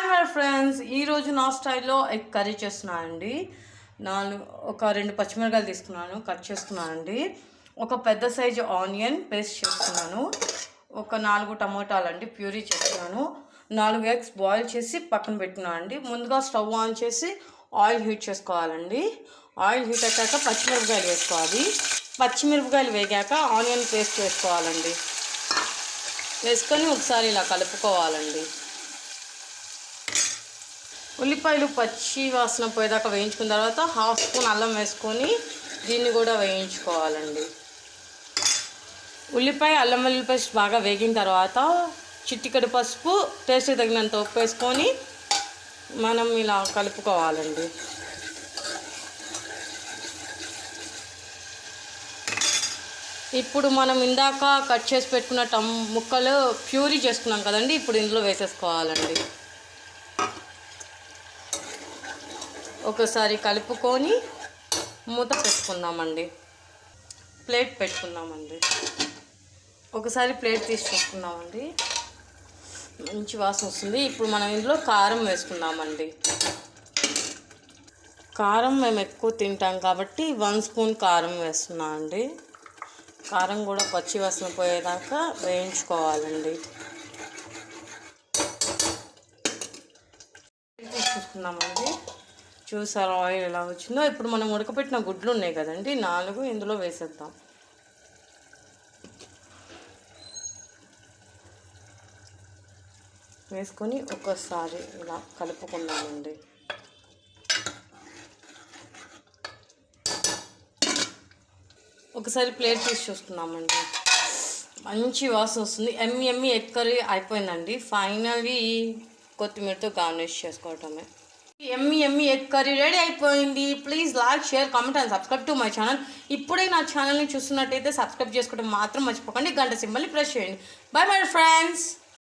Hi friends, ఈరోజు నా స్టైల్లో ఎగ్ కర్రీ చేస్తున్నానండి. ఒక 2 పచ్చిమిరకాయలు తీసుకున్నాను, కట్ చేసుకున్నానండి. ఒక పెద్ద సైజు ఆనియన్ పేస్ట్ చేసుకున్నాను. ఒక 4 టమోటాలు అండి ప్యూరీ చేసుకున్నాను. 4 ఎగ్స్ బాయిల్ చేసి పక్కన పెట్టుకున్నాను అండి. ముందుగా స్టవ్ ఆన్ చేసి ఆయిల్ హీట్ చేసుకోవాలండి. ఆయిల్ హీట్ అయ్యాక పచ్చిమిరపకాయలు వేసుకోవాలి. పచ్చిమిరపకాయలు వేగాక ఆనియన్ పేస్ట్ వేసుకోవాలండి. వేసుకొని ఒకసారి ఇలా కలుపుకోవాలండి. ఉల్లిపాయలు పచ్చి వాసన పోయేదాకా వేయించుకున్న తర్వాత 1/2 స్పూన్ అల్లం వేసుకొని దీన్ని కూడా వేయించుకోవాలండి. ఉల్లిపాయ అల్లం వెల్లుల్లి పేస్ట్ బాగా వేగిన తర్వాత చిటికెడు పసుపు, టేస్ట్ తగినంత ఉప్పు వేసుకొని మనం ఇలా కలుపుకోవాలండి. ఇప్పుడు మనం ఇందాక కట్ చేసి పెట్టుకున్న ముక్కలు ప్యూరీ చేసుకున్నాం కదండి, ఇప్పుడు ఇందులో వేసేసుకోవాలండి. ఒకసారి కలుపుకొని మూత పెట్టుకుందామండి. ప్లేట్ పెట్టుకుందామండి. ఒకసారి ప్లేట్ తీసి చూసుకుందామండి. మంచి వాసన వస్తుంది. ఇప్పుడు మనం ఇందులో కారం వేసుకుందామండి. కారం మేము ఎక్కువ తింటాం కాబట్టి 1 స్పూన్ కారం వేస్తున్నాం అండి. కారం కూడా పచ్చి వాసన పోయేదాకా వేయించుకోవాలండి. చూసుకుందామండి. చూసారా ఆయిల్ ఎలా వచ్చిందో. ఇప్పుడు మనం ఉడకపెట్టిన గుడ్లు ఉన్నాయి కదండి, 4 ఇందులో వేసేద్దాం. వేసుకొని ఒకసారి ఇలా కలుపుకుందామండి. ఒకసారి ప్లేట్ తీసి చూసుకుందామండి. మంచి వాసన వస్తుంది. ఎమ్మి ఎగ్ కర్రీ అయిపోయిందండి. ఫైనల్లీ కొత్తిమీరతో గార్నిష్ చేసుకోవటమే. ఎమ్మి ఎగ్ కర్రీ రెడీ అయిపోయింది. Please like, share, comment and subscribe to my channel. ఇప్పుడే నా ఛానల్ని చూస్తున్నట్టయితే సబ్స్క్రైబ్ చేసుకోవడం మాత్రం మర్చిపోకండి. గంట సింబల్ని ప్రెస్ చేయండి. By bye friends.